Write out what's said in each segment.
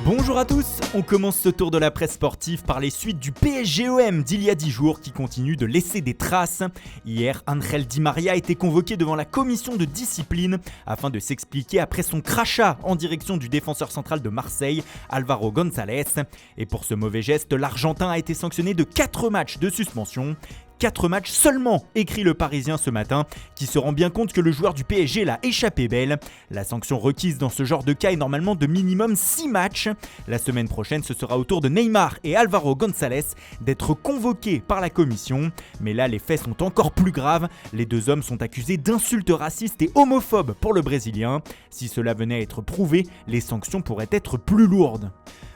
Bonjour à tous, on commence ce tour de la presse sportive par les suites du PSG-OM d'il y a 10 jours qui continue de laisser des traces. Hier, Ángel Di María a été convoqué devant la commission de discipline afin de s'expliquer après son crachat en direction du défenseur central de Marseille, Álvaro González. Et pour ce mauvais geste, l'Argentin a été sanctionné de 4 matchs de suspension. 4 matchs seulement, écrit le Parisien ce matin, qui se rend bien compte que le joueur du PSG l'a échappé belle. La sanction requise dans ce genre de cas est normalement de minimum 6 matchs. La semaine prochaine, ce sera au tour de Neymar et Álvaro González d'être convoqués par la commission. Mais là, les faits sont encore plus graves. Les deux hommes sont accusés d'insultes racistes et homophobes pour le Brésilien. Si cela venait à être prouvé, les sanctions pourraient être plus lourdes.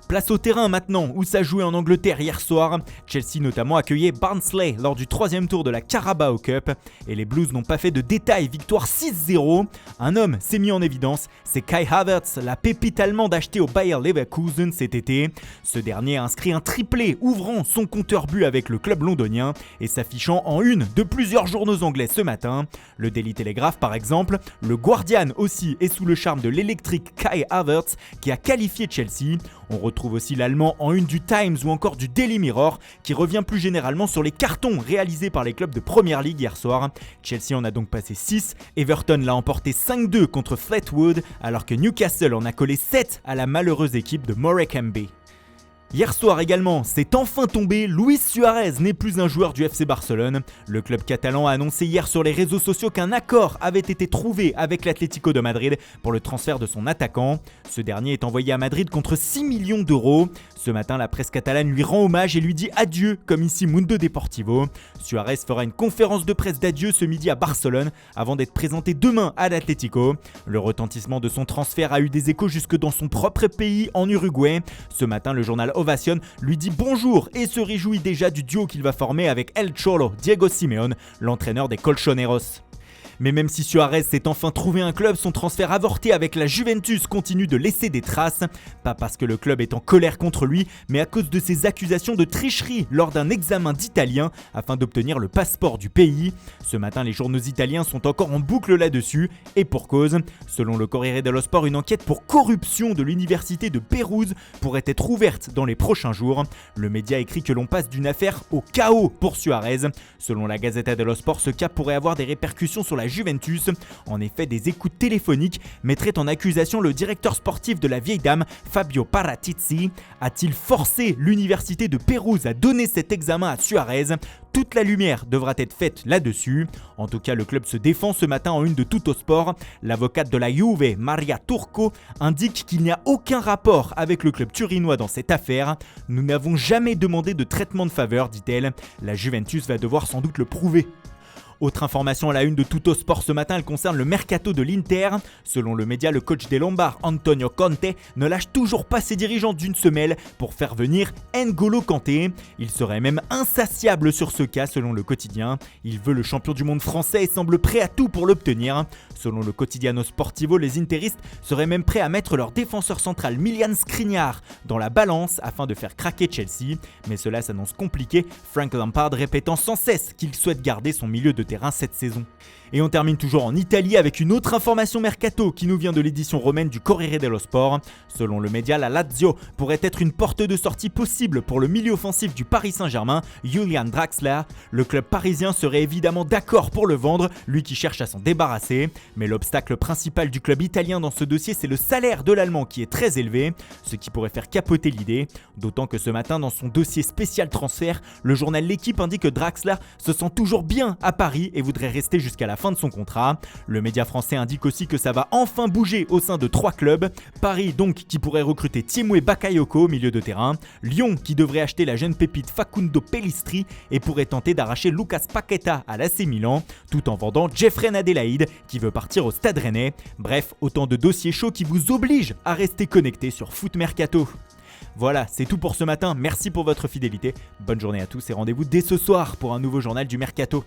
Place au terrain maintenant, où ça jouait en Angleterre hier soir. Chelsea notamment accueillait Barnsley lors du 3e tour de la Carabao Cup. Et les Blues n'ont pas fait de détails, victoire 6-0. Un homme s'est mis en évidence, c'est Kai Havertz, la pépite allemande achetée au Bayer Leverkusen cet été. Ce dernier a inscrit un triplé, ouvrant son compteur but avec le club londonien et s'affichant en une de plusieurs journaux anglais ce matin. Le Daily Telegraph par exemple, le Guardian aussi est sous le charme de l'électrique Kai Havertz qui a qualifié Chelsea. On retrouve aussi l'allemand en une du Times ou encore du Daily Mirror qui revient plus généralement sur les cartons réalisés par les clubs de Premier League hier soir. Chelsea en a donc passé 6, Everton l'a emporté 5-2 contre Fleetwood alors que Newcastle en a collé 7 à la malheureuse équipe de Morecambe. Hier soir également, c'est enfin tombé, Luis Suárez n'est plus un joueur du FC Barcelone. Le club catalan a annoncé hier sur les réseaux sociaux qu'un accord avait été trouvé avec l'Atlético de Madrid pour le transfert de son attaquant. Ce dernier est envoyé à Madrid contre 6 millions d'euros. Ce matin, la presse catalane lui rend hommage et lui dit adieu, comme ici Mundo Deportivo. Suárez fera une conférence de presse d'adieu ce midi à Barcelone avant d'être présenté demain à l'Atlético. Le retentissement de son transfert a eu des échos jusque dans son propre pays, en Uruguay. Ce matin, le journal Ovation lui dit bonjour et se réjouit déjà du duo qu'il va former avec El Cholo, Diego Simeone, l'entraîneur des Colchoneros. Mais même si Suárez s'est enfin trouvé un club, son transfert avorté avec la Juventus continue de laisser des traces. Pas parce que le club est en colère contre lui, mais à cause de ses accusations de tricherie lors d'un examen d'italien afin d'obtenir le passeport du pays. Ce matin, les journaux italiens sont encore en boucle là-dessus, et pour cause. Selon le Corriere dello Sport, une enquête pour corruption de l'université de Pérouse pourrait être ouverte dans les prochains jours. Le média écrit que l'on passe d'une affaire au chaos pour Suárez. Selon la Gazzetta dello Sport, ce cas pourrait avoir des répercussions sur la Juventus. En effet, des écoutes téléphoniques mettraient en accusation le directeur sportif de la vieille dame, Fabio Paratici. A-t-il forcé l'université de Pérouse à donner cet examen à Suárez ? Toute la lumière devra être faite là-dessus. En tout cas, le club se défend ce matin en une de Tuttosport. L'avocate de la Juve, Maria Turco, indique qu'il n'y a aucun rapport avec le club turinois dans cette affaire. Nous n'avons jamais demandé de traitement de faveur, dit-elle. La Juventus va devoir sans doute le prouver. Autre information à la une de Tuttosport ce matin, elle concerne le mercato de l'Inter. Selon le média, le coach des Lombards, Antonio Conte, ne lâche toujours pas ses dirigeants d'une semelle pour faire venir N'Golo Kanté. Il serait même insatiable sur ce cas selon le quotidien. Il veut le champion du monde français et semble prêt à tout pour l'obtenir. Selon le Quotidiano Sportivo, les interistes seraient même prêts à mettre leur défenseur central Milian Skriniar dans la balance afin de faire craquer Chelsea. Mais cela s'annonce compliqué, Frank Lampard répétant sans cesse qu'il souhaite garder son milieu de terrain cette saison. Et on termine toujours en Italie avec une autre information mercato qui nous vient de l'édition romaine du Corriere dello Sport. Selon le média, la Lazio pourrait être une porte de sortie possible pour le milieu offensif du Paris Saint-Germain, Julian Draxler. Le club parisien serait évidemment d'accord pour le vendre, lui qui cherche à s'en débarrasser. Mais l'obstacle principal du club italien dans ce dossier, c'est le salaire de l'Allemand qui est très élevé, ce qui pourrait faire capoter l'idée. D'autant que ce matin, dans son dossier spécial transfert, le journal L'Équipe indique que Draxler se sent toujours bien à Paris et voudrait rester jusqu'à la fin de son contrat. Le média français indique aussi que ça va enfin bouger au sein de 3 clubs. Paris donc qui pourrait recruter Tiemoué Bakayoko au milieu de terrain, Lyon qui devrait acheter la jeune pépite Facundo Pellistri et pourrait tenter d'arracher Lucas Paqueta à l'AC Milan, tout en vendant Jeffrey Adélaïde qui veut partir au Stade Rennais. Bref, autant de dossiers chauds qui vous obligent à rester connectés sur Foot Mercato. Voilà, c'est tout pour ce matin, merci pour votre fidélité, bonne journée à tous et rendez-vous dès ce soir pour un nouveau journal du Mercato.